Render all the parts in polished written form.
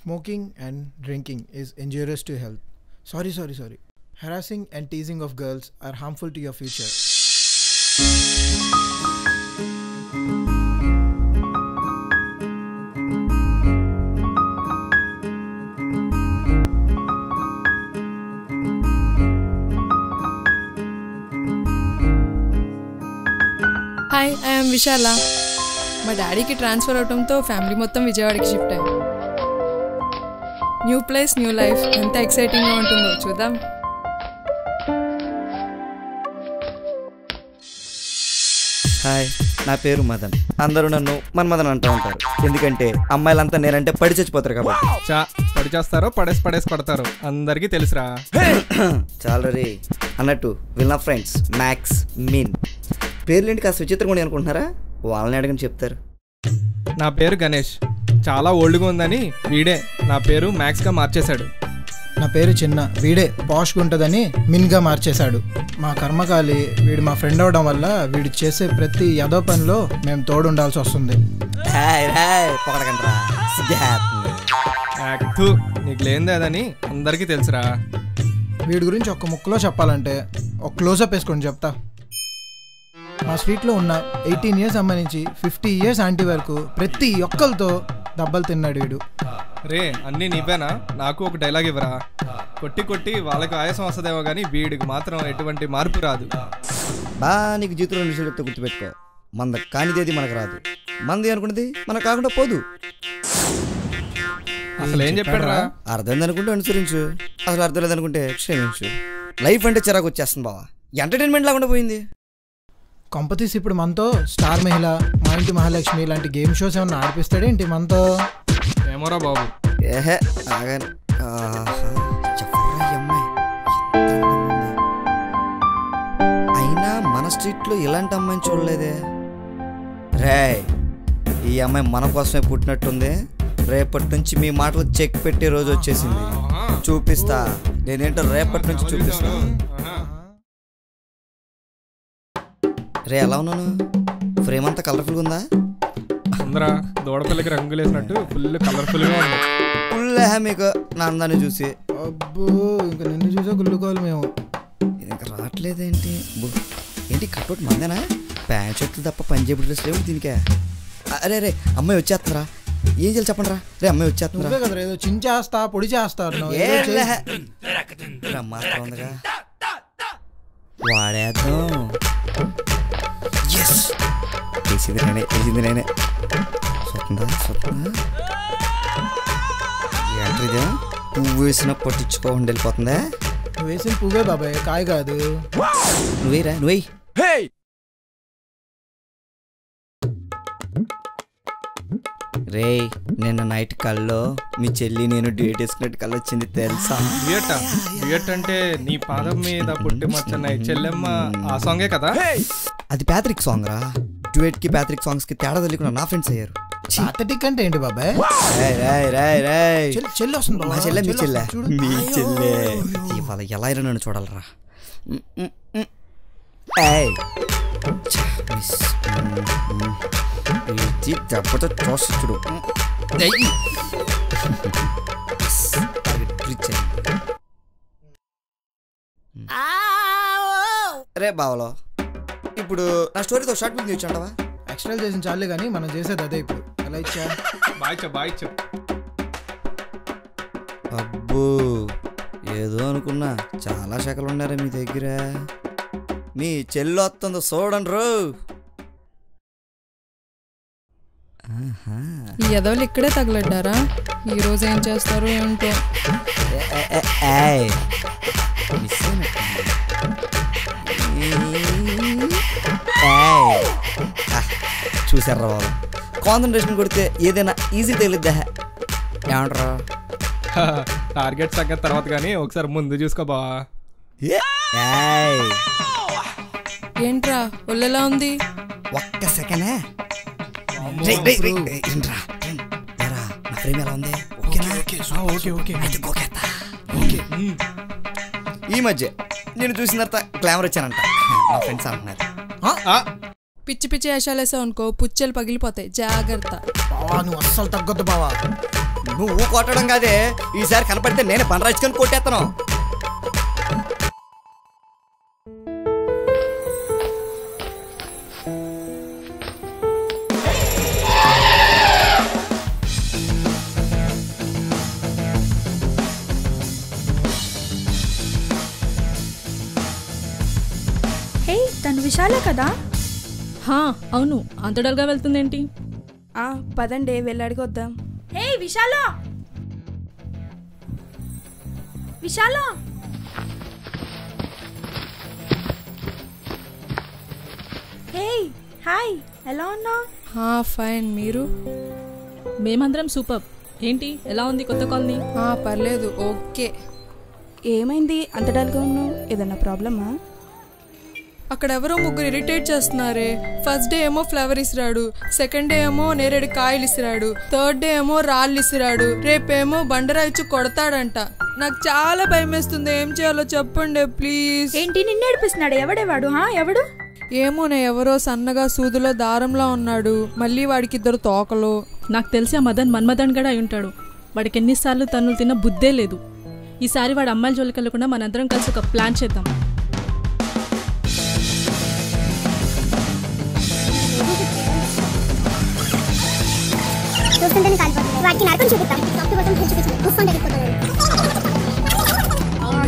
Smoking and drinking is injurious to health. Sorry. Harassing and teasing of girls are harmful to your future. Hi, I am Vishala. మా డాడీకి transfer అవడంతో family మొత్తం విజయవాడకి shift అయ్యాం. New place, new life, ఎంత ఎక్సైటింగ్గా ఉంటుందో చూద్దాం. Hi, నా పేరు మదన్. అందరూ నన్ను మన్మదన్ అంటూ ఉంటారు, ఎందుకంటే అమ్మాయిలంతా నేనంటే పడి చచ్చిపోతారు కాబట్టి. పడి చేస్తారో పడేసి కొడతారు అందరికీ తెలుసురా. చాలా రే అన్నట్టు వీళ్ళ నా ఫ్రెండ్స్ మ్యాక్స్, మిన్. పేర్లేంటి కాస్త విచిత్రంగా ఉండి అనుకుంటున్నారా? వాళ్ళని అడగని చెప్తారు. నా పేరు గణేష్. చాలా ఓల్డ్గా ఉందని వీడే నా పేరు మ్యాక్స్గా మార్చేశాడు. నా పేరు చిన్న. వీడే పాష్గా ఉంటుందని మిన్గా మార్చేశాడు. మా కర్మకాలి వీడు మా ఫ్రెండ్ అవడం వల్ల వీడు చేసే ప్రతి యదో పనిలో మేము తోడు ఉండాల్సి వస్తుంది. నీకు లేనిదేదని అందరికీ తెలుసురా. వీడి గురించి ఒక్క ముక్కలో చెప్పాలంటే ఒక క్లోజప్ వేసుకొని చెప్తా. మా స్ట్రీట్లో ఉన్న 18 years అమ్మాయి నుంచి 50 years ఆంటీ వరకు ప్రతి ఒక్కరితో దెబ్బలు తిన్నాడు వీడు. రే అన్నీ నీవేనా? నాకు ఒక డైలాగ్ ఇవ్వరా. కొట్టి వాళ్ళకి ఆయాసం వస్తుందేమో కానీ వీడికి మాత్రం ఎటువంటి మార్పు రాదు. నీకు జీవితంలో విషయాలు చెప్తే గుర్తుపెట్టుకో, మంద కానిదేది మనకు రాదు, మంది అనుకున్నది మనకు కాకుండా పోదు. అసలు ఏం చెప్పాడురా? అర్థమైంది అనుకుంటే అనుసరించు, అసలు అర్థం లేదనుకుంటే క్షమించు. లైఫ్ అంటే చిరాకు వచ్చేస్తుంది బావా, ఎంటర్టైన్మెంట్ లాగా పోయింది. కొంపతీసి ఇప్పుడు మనతో స్టార్ మహిళ, మా ఇంటి మహాలక్ష్మి ఇలాంటి గేమ్ షోస్ ఏమన్నా ఆడిపిస్తాడేంటి మనతో? ఏమోరా బాబు. ఏహే ఆగాను. అయినా మన స్ట్రీట్లో ఇలాంటి అమ్మాయిని చూడలేదే. రే ఈ అమ్మాయి మన కోసమే పుట్టినట్టుంది. రేపటి నుంచి మీ మాటలు చెక్ పెట్టే రోజు వచ్చేసింది. చూపిస్తా నేనేంటో రేపటి నుంచి చూపిస్తా. రే ఎలా ఉన్నాను? ఫ్రేమ్ అంతా కలర్ఫుల్గా ఉందా? అందరా దూడపిల్లకి రంగులు వేసినట్టు ఫుల్ కలర్ఫుల్గా ఉంది. ఫుల్ మీకు నా అందాన్ని చూసి. అబ్బో ఇంకా నిన్ను చూసే గుల్లుకోవాలి మేము. ఇంకా రావట్లేదేంటి? ఏంటి కట్అవుట్ మందేనా? ప్యాంట్ షర్ట్లు తప్ప పంజాబీ డ్రెస్ లేవు దీనికే. అరే రే అమ్మాయి వచ్చేస్తారా? ఏం చేయాలి చెప్పండి రా. రే అమ్మాయి వచ్చేస్తున్నా కదా, ఏదో చించేస్తా పొడి చేస్తారు. మాత్రం ఉందిగా వాడేద్దాం. వేసింది నేనే. ఏంటిదే? పువ్వు వేసిన పట్టించుకోకుండా వెళ్ళిపోతుందా? నువ్వు వేసిన పువ్వే బాబాయ్, కాయ కాదు. నువ్వేరా నువ్వే. రే నిన్న నైట్ కల్లో మీ చెల్లి నేను డేట్ వేసుకున్నట్టు కళ్ళు వచ్చింది తెలుసా? డ్యూయట్ అంటే నీ పాదం మీద పుట్టి మచ్చన్న చెల్లెమ్మ ఆ సాంగే కదా? అది ప్యాథ్రిక్ సాంగ్ రా. డ్యూయట్ కి ప్యాథ్రిక్ సాంగ్స్ కి తేడా తెలియకుండా నా ఫ్రెండ్స్ అయ్యారు. ప్యాథటిక్ అంటే ఏంటి బాబాయ్? చెల్లి వస్తుంది. మా చెల్లె మీ చెల్లె మీ చెల్లె ఇవాళ ఎలా అయినా నన్ను చూడాలరా. దెబ్బతో చూడు. రే బావలో ఇప్పుడు నా స్టోరీతో షార్ట్ ఫిల్మ్ చూసావా? ఎక్స్ట్రా చేసిన చాలే కానీ మనం చేసేది అదే. ఇప్పుడు ఎలా ఇచ్చా? బాయ్. అబ్బో ఏదో అనుకున్నా, చాలా శాఖలు ఉన్నారా మీ దగ్గర. మీ చెల్లి వస్తుందో చూడండి రో. ఈ ఎదవలు ఇక్కడే తగలడ్డారా? ఈ రోజు ఏం చేస్తారు ఏంటో. చూసారా బాబు, కాన్సన్ట్రేషన్ కొడితే ఏదైనా ఈజీ తెలియద్దా? ఏమంటారా? టార్గెట్ సంగతి తర్వాత కానీ ఒకసారి ముందు చూసుకో బా. ఏంట్రా ఒళ్ళెలా ఉంది? ఒక్క సెకండే. ఈ మధ్య నేను చూసిన తర్వాత గ్లామర్ వచ్చానంట మా ఫ్రెండ్స్ అంటున్నారు. పిచ్చి పిచ్చి వేషాలు వేసావు అనుకో పుచ్చెలు పగిలిపోతాయి, జాగ్రత్త. నువ్వు అస్సలు తగ్గొద్దు బావా. నువ్వు కొట్టడం కాదే, ఈసారి కనపడితే నేనే బండరాజుకొని కొట్టేస్తాను. హే, తను విశాలే కదా? అవును. అంత డల్గా వెళ్తుందేంటి? పదండి వెళ్ళి అడిగొద్దాం. హే విశాల, విశాల. హే హాయ్, ఎలా ఉన్నావు? ఫైన్. మీరు? మేమందరం సూపర్. ఏంటి, ఎలా ఉంది కొత్త కాలనీ? పర్లేదు, ఓకే. ఏమైంది అంత డల్గా ఉన్నావు? ఏదన్నా ప్రాబ్లమా? అక్కడ ఎవరో ముగ్గురు ఇరిటేట్ చేస్తున్నారే. ఫస్ట్ డే ఏమో ఫ్లవర్ ఇసిరాడు, సెకండ్ డే ఏమో నేరేడు కాయలు ఇసిరాడు, థర్డ్ డే ఏమో రాళ్ళు ఇసిరాడు, రేపేమో బండరాయిచ్చు కొడతాడంట. నాకు చాలా భయం వేస్తుంది. ఏం చేయాలో చెప్పండి ప్లీజ్. ఏంటి నిన్ను ఏడిపిస్తున్నాడు? ఎవడేవాడు? ఎవడు? ఏమోనే, ఎవరో సన్నగా సూదులో దారంలో ఉన్నాడు. మళ్ళీ వాడికి 2 తోకలు. నాకు తెలిసి ఆ మదన్ మన్మదన్ గడ అయి ఉంటాడు. వాడికి ఎన్నిసార్లు తన్నులు తిన్న బుద్ధే లేదు. ఈసారి వాడు అమ్మాయిల జోలికి వెళ్ళకుండా మనందరం కలిసి ఒక ప్లాన్ చేద్దాం.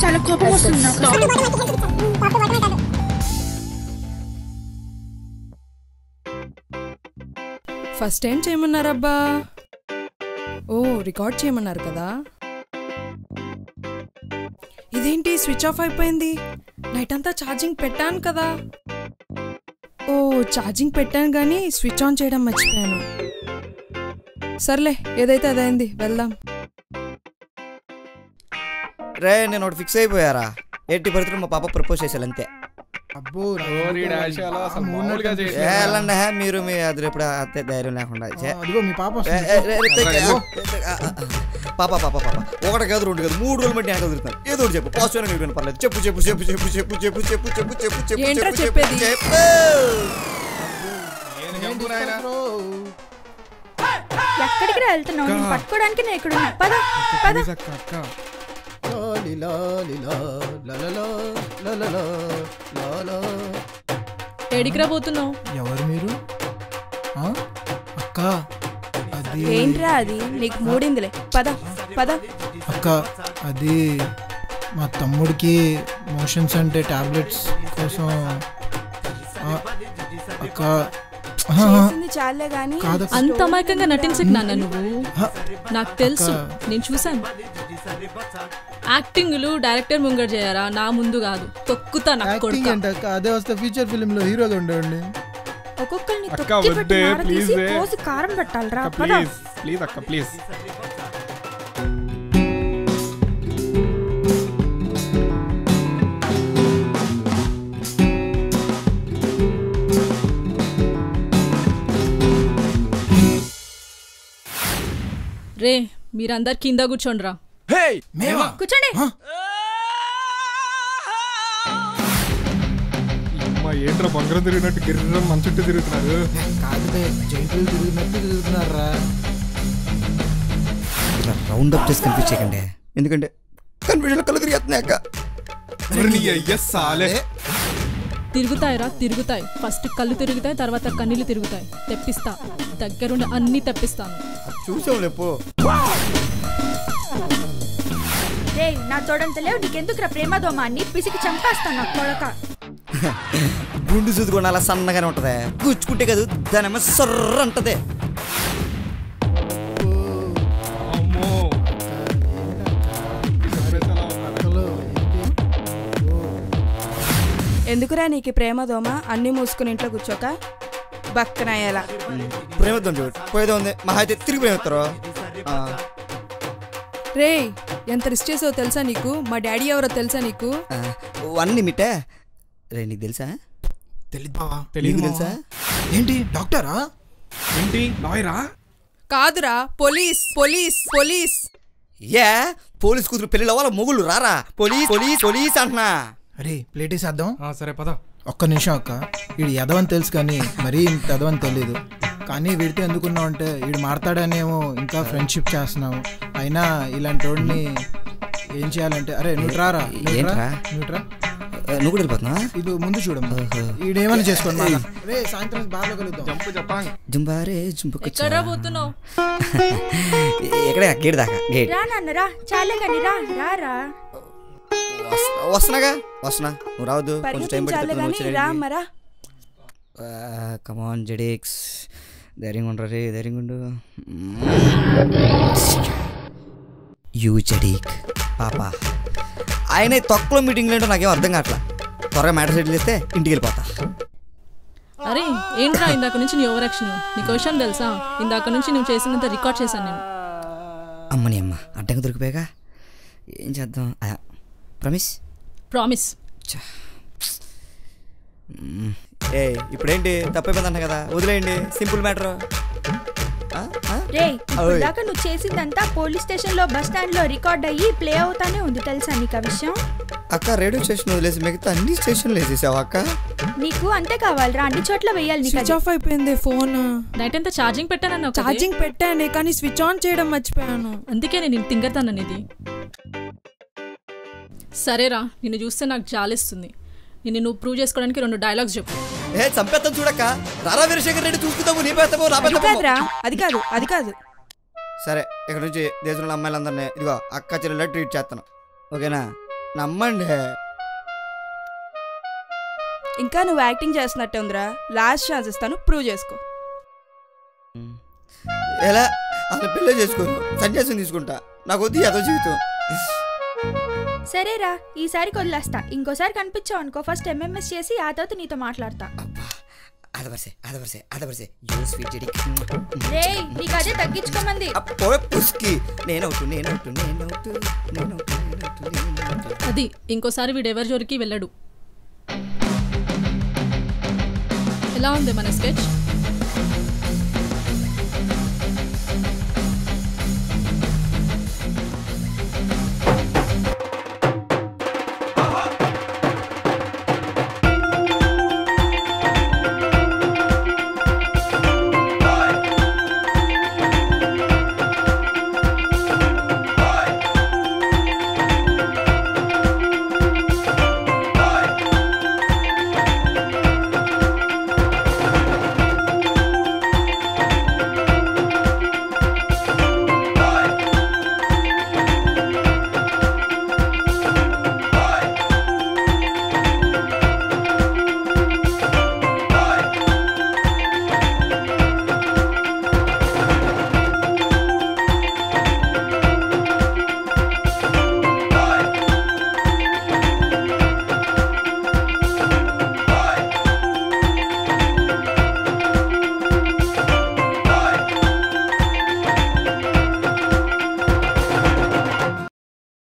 చాలా కోపం వస్తుంది. ఫస్ట్ ఏం చేయమన్నారబ్బా? రికార్డ్ చేయమన్నారు కదా. ఇదేంటి స్విచ్ ఆఫ్ అయిపోయింది? నైట్ అంతా ఛార్జింగ్ పెట్టాను కదా. ఛార్జింగ్ పెట్టాను కానీ స్విచ్ ఆన్ చేయడం మర్చిపోయాను. సర్లే, ఏదైతే అదైంది, వెళ్దాం. రే, నేను ఒకటి ఫిక్స్ అయిపోయారా. 80% మా పాప ప్రపోజ్ చేసేయాలి అంతే. అబ్బో వెళ్ళండి, మీరు మీ అది ఎప్పుడు అంతే ధైర్యం లేకుండా. అదిగో మీ పాప పాప పాప పాప ఒకటి కాదు, 2 కాదు, 3 రోజులు బట్టి వెనక తిరుగుతాను. ఏదో ఒకటి చెప్పు, పాజిటివ్ పర్లేదు. చెప్పు చెప్పు చెప్పు చెప్పు చెప్పు చెప్పు చెప్పు చెప్పు చెప్పు చెప్పు ఏంట్రా చెప్పు చెప్పేది? చెప్పు. ఎక్కడికి వెళ్తున్నావు? నేను పట్టుకోవడానికి నేను ఇక్కడ ఉన్నా. పద పద. ఎడికిరా పోతున్నావు? ఎవరు మీరు? అక్క, అది ఏంట్రా అది? నీకు మూడిందిలే. పద పద. అక్క, అది మా తమ్ముడికి మోషన్స్ అంటే టాబ్లెట్స్ కోసం. అక్క చాలే గానీ అంత అమాయకంగా నటించకు నాన్న నువ్వు. నాకు తెలుసు, నేను చూసాను. యాక్టింగ్లు డైరెక్టర్ ముంగడ చేయరా, నా ముందు కాదు. తొక్కుతా నాకు కొడుకు. అదే వస్తే ఫీచర్ ఫిలిం లో హీరోగా ఉండేవాడిని. ఒక్కొక్కరిని తొక్కి పెట్టి మారతీసి పోసి కారం పెట్టాలరా. పద ప్లీజ్ అక్క, ప్లీజ్. రే, మీరందరు కింద కూర్చోండ్రా. కూర్చోండి. ఏంట్రా బంగారం తిరిగినట్టు గిర్రం మన చుట్టూ తిరుగుతున్నారు? కాకపోతే జైంట్లు తిరుగుతున్నట్టు తిరుగుతున్నారా? రౌండ్ అప్ చేసి కనిపించకండి, ఎందుకంటే కన్ఫ్యూజన్ కళ్ళు తిరిగేస్తున్నాక. తిరుగుతాయిరా, తిరుగుతాయి. ఫస్ట్ కళ్ళు తిరుగుతాయి, తర్వాత కన్నీళ్ళు తిరుగుతాయి. తెప్పిస్తా, దగ్గరుండి అన్ని తెప్పిస్తాను. చూసాం లేపో. నా తోడంత లేవు నీకెందుకురా ప్రేమ దోమాన్ని పిసికి చంపేస్తాను నా కొడక. గుండు చూదుకొని అలా సన్నగానే ఉంటది, గుచ్చుకుంటే కదా దానేమో సర్ర అంటది. ఎందుకురా నీకు ప్రేమ దోమ? అన్ని మూసుకుని ఇంట్లో కూర్చోక బక్కనయ్యేలా. ప్రేమద్దాం చూడు, పోయేదో ఉంది, మహా అయితే తిరిగి ప్రేమిస్తారు. రే, ఎంత రిస్క్ చేసావో తెలుసా నీకు? మా డాడీ ఎవరో తెలుసా నీకు? అన్ని మిట్టే. రే, నీకు తెలుసా? తెలీదు బావా. నీకు తెలుసా? ఏంటి డాక్టరా? ఏంటి లాయరా? కాదురా, పోలీస్ పోలీస్ పోలీస్. పోలీస్ కూతురు పెళ్ళి వాళ్ళ మొగుళ్ళు రారా? పోలీస్ పోలీస్ పోలీస్ అంటున్నా. అరే, ప్లేట్ వేసేద్దాం. సరే పద. ఒక్క నిమిషం అక్క, వీడు ఎదవని తెలుసు కానీ మరీ ఇంత ఎదవని తెలీదు. కానీ వీడితో ఎందుకున్నావు అంటే వీడు మారతాడనేమో ఇంకా ఫ్రెండ్షిప్ చేస్తున్నాము. అయినా ఇలాంటి వాడిని ఏం చేయాలంటే అరే నువ్వు రారా నువ్వు నువ్వు కూడా వెళ్ళిపోతున్నా. ఇది ముందు చూడమ్మా, ఈడేమని చేసుకోండి. రే సాయంత్రం బాగా కలుద్దాం. జంబారే జంపుకు ఎక్కడ పోతున్నావు? ఎక్కడ గేట్ దాకా గేట్ రా నాన్న రా, చాలే కానీ రా రా రా. వస్తున్నా నువ్వు రావద్దు, కొంచెం టైం పడుతుంది. కమాన్ జెడిక్స్, ధైర్యంగా ఉండరా రే, ధైర్యంగా ఉండు. యూ జెడిక్ పాపా. ఆయన తొక్కలో మీటింగ్లు ఏంటో నాకేం అర్థం కావట్లా. త్వరగా మ్యాటర్ సెటిల్ చేస్తే ఇంటికి వెళ్ళిపోతా. అరే ఏంట్రా ఇందాక నుంచి నీ ఓవర్ యాక్షన్? నీకు విషయం తెలుసా? ఇందాక నుంచి నువ్వు చేసినంత రికార్డ్ చేశాను నేను. అమ్మని అమ్మ అడ్డంగా దొరికిపోయాగా ఏం చేద్దాం. ప్రామిస్. ఏ ఇప్పుడేంటి తప్పైపోయిందంట కదా, వదిలేయండి, సింపుల్ మ్యాటర్. రే దాకా నువ్వు చేసిందంతా పోలీస్ స్టేషన్ లో బస్ స్టాండ్ లో రికార్డ్ అయ్యి ప్లే అవుతానే ఉంది, తెలుసా నీకు ఆ విషయం? అక్క రేడియో స్టేషన్ వదిలేసి మిగతా అన్ని స్టేషన్లు వేసేసావు అక్క. నీకు అంతే కావాలరా, అన్ని చోట్ల వేయాలి. స్విచ్ ఆఫ్ అయిపోయింది ఫోన్. నైట్ అంతా ఛార్జింగ్ పెట్టానన్నా. ఛార్జింగ్ పెట్టాను కానీ స్విచ్ ఆన్ చేయడం మర్చిపోయాను. అందుకే నేను తింగతాననేది. సరేరా, నిన్ను చూస్తే నాకు జాలిస్తుంది. నిన్ను నువ్వు ప్రూవ్ చేసుకోవడానికి 2 డైలాగ్స్ చెప్పు. ఏ చంపేస్తాం చూడక్క. రారా వీరశేఖర్ రెడ్డి చూసుకుంటాము, నీ పేస్తాము అది కాదు. సరే ఇక్కడ నుంచి దేశంలో అమ్మాయిలందరినీ ఇదిగో అక్క చెల్లెలా ట్రీట్ చేస్తాను, ఓకేనా? నమ్మండి. ఇంకా నువ్వు యాక్టింగ్ చేస్తున్నట్టే ఉందిరా. లాస్ట్ ఛాన్స్ ఇస్తాను, ప్రూవ్ చేసుకో. ఎలా అసలు పెళ్ళే చేసుకోను, సన్యాసం తీసుకుంటా, నాకు వద్దు ఏదో జీవితం. సరేరా ఈసారికి వదిలేస్తా. ఇంకోసారి కనిపించావు అనుకో ఫస్ట్ MMS చేసి ఆ తర్వాత నీతో మాట్లాడతా. రేయ్ నీకు అదే తగ్గించుకోమంది. అది ఇంకోసారి వీడెవరి జోరికి వెళ్ళడు. ఎలా ఉంది మన స్కెచ్?